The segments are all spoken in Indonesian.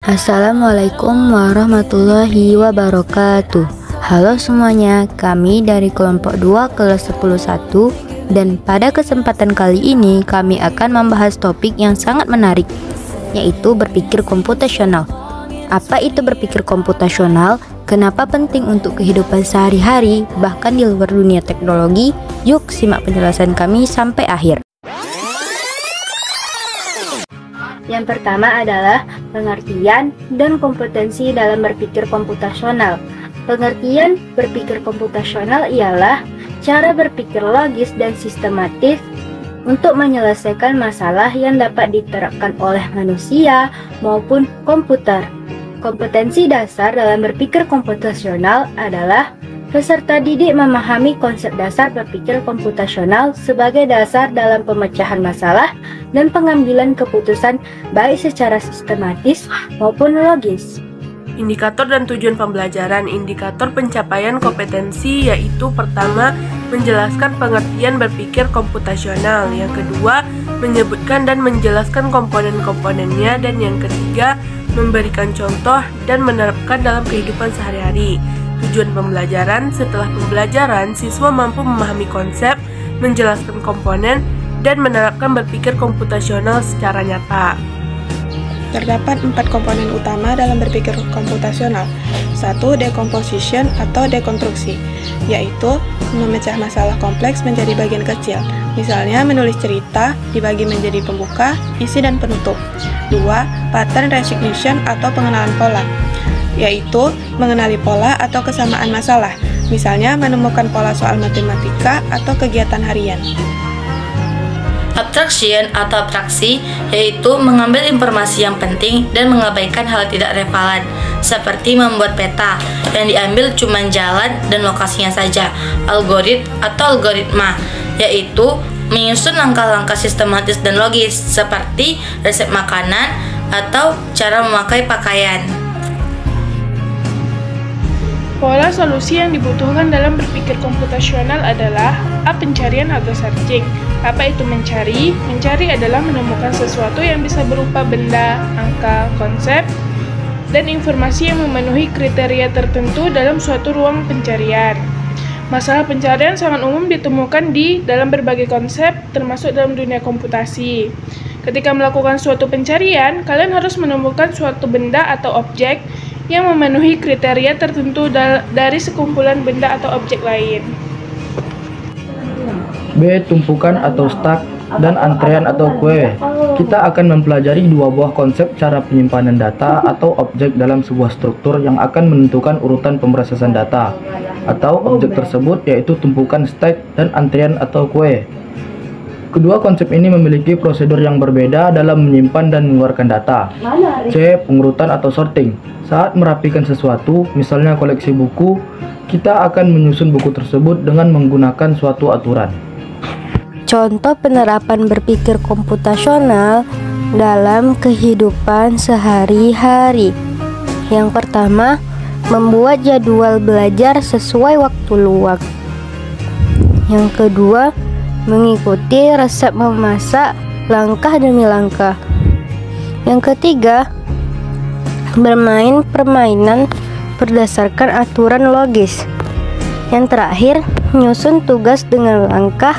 Assalamualaikum warahmatullahi wabarakatuh. Halo semuanya, kami dari kelompok 2 kelas 10-1 dan pada kesempatan kali ini kami akan membahas topik yang sangat menarik, yaitu berpikir komputasional. Apa itu berpikir komputasional? Kenapa penting untuk kehidupan sehari-hari, bahkan di luar dunia teknologi? Yuk simak penjelasan kami sampai akhir. Yang pertama adalah pengertian dan kompetensi dalam berpikir komputasional. Pengertian berpikir komputasional ialah cara berpikir logis dan sistematis untuk menyelesaikan masalah yang dapat diterapkan oleh manusia maupun komputer. Kompetensi dasar dalam berpikir komputasional adalah peserta didik memahami konsep dasar berpikir komputasional sebagai dasar dalam pemecahan masalah dan pengambilan keputusan baik secara sistematis maupun logis. Indikator dan tujuan pembelajaran. Indikator pencapaian kompetensi yaitu pertama, menjelaskan pengertian berpikir komputasional. Yang kedua, menyebutkan dan menjelaskan komponen-komponennya. Dan yang ketiga, memberikan contoh dan menerapkan dalam kehidupan sehari-hari. Tujuan pembelajaran. Setelah pembelajaran, siswa mampu memahami konsep, menjelaskan komponen, dan menerapkan berpikir komputasional secara nyata. Terdapat 4 komponen utama dalam berpikir komputasional. 1. Decomposition atau dekonstruksi, yaitu memecah masalah kompleks menjadi bagian kecil. Misalnya menulis cerita dibagi menjadi pembuka, isi, dan penutup. 2. Pattern recognition atau pengenalan pola, yaitu mengenali pola atau kesamaan masalah, misalnya menemukan pola soal matematika atau kegiatan harian. Abstraction atau abstraksi yaitu mengambil informasi yang penting dan mengabaikan hal tidak relevan, seperti membuat peta yang diambil cuma jalan dan lokasinya saja. Algorit atau algoritma yaitu menyusun langkah-langkah sistematis dan logis, seperti resep makanan atau cara memakai pakaian. Pola solusi yang dibutuhkan dalam berpikir komputasional adalah A. Pencarian atau searching. Apa itu mencari? Mencari adalah menemukan sesuatu yang bisa berupa benda, angka, konsep, dan informasi yang memenuhi kriteria tertentu dalam suatu ruang pencarian. Masalah pencarian sangat umum ditemukan di dalam berbagai konsep, termasuk dalam dunia komputasi. Ketika melakukan suatu pencarian, kalian harus menemukan suatu benda atau objek yang memenuhi kriteria tertentu dari sekumpulan benda atau objek lain. B. Tumpukan atau stack, dan antrean atau kue. Kita akan mempelajari dua buah konsep cara penyimpanan data atau objek dalam sebuah struktur yang akan menentukan urutan pemrosesan data atau objek tersebut, yaitu tumpukan stack dan antrean atau kue. Kedua konsep ini memiliki prosedur yang berbeda dalam menyimpan dan mengeluarkan data. C. Pengurutan atau sorting. Saat merapikan sesuatu, misalnya koleksi buku, kita akan menyusun buku tersebut dengan menggunakan suatu aturan. Contoh penerapan berpikir komputasional dalam kehidupan sehari-hari. Yang pertama, membuat jadwal belajar sesuai waktu luang. Yang kedua, mengikuti resep memasak langkah demi langkah. Yang ketiga, bermain permainan berdasarkan aturan logis. Yang terakhir, menyusun tugas dengan langkah,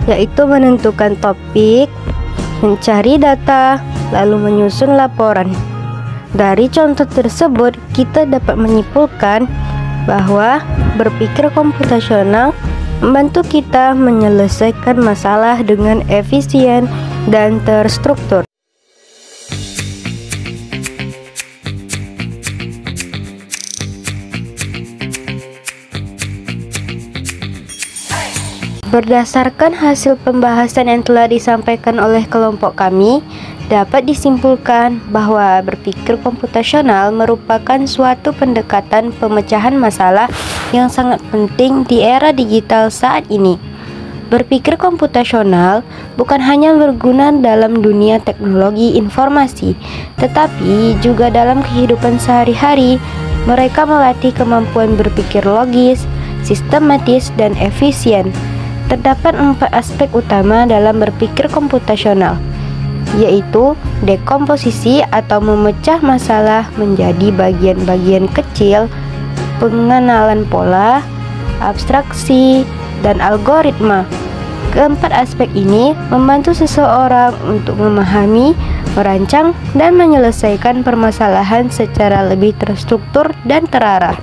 yaitu menentukan topik, mencari data, lalu menyusun laporan. Dari contoh tersebut, kita dapat menyimpulkan bahwa berpikir komputasional membantu kita menyelesaikan masalah dengan efisien dan terstruktur. Berdasarkan hasil pembahasan yang telah disampaikan oleh kelompok kami, dapat disimpulkan bahwa berpikir komputasional merupakan suatu pendekatan pemecahan masalah yang sangat penting di era digital saat ini. Berpikir komputasional bukan hanya berguna dalam dunia teknologi informasi, tetapi juga dalam kehidupan sehari-hari. Mereka melatih kemampuan berpikir logis, sistematis, dan efisien. Terdapat 4 aspek utama dalam berpikir komputasional, yaitu dekomposisi atau memecah masalah menjadi bagian-bagian kecil, pengenalan pola, abstraksi, dan algoritma. Keempat aspek ini membantu seseorang untuk memahami, merancang, dan menyelesaikan permasalahan secara lebih terstruktur dan terarah.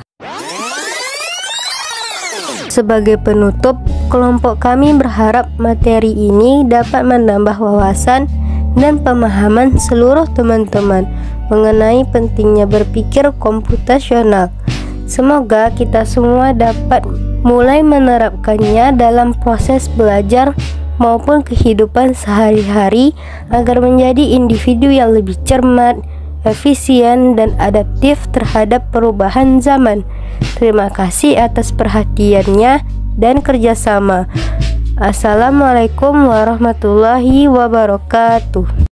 Sebagai penutup, kelompok kami berharap materi ini dapat menambah wawasan dan pemahaman seluruh teman-teman mengenai pentingnya berpikir komputasional. Semoga kita semua dapat mulai menerapkannya dalam proses belajar maupun kehidupan sehari-hari agar menjadi individu yang lebih cermat, efisien, dan adaptif terhadap perubahan zaman. Terima kasih atas perhatiannya dan kerjasama. Assalamualaikum warahmatullahi wabarakatuh.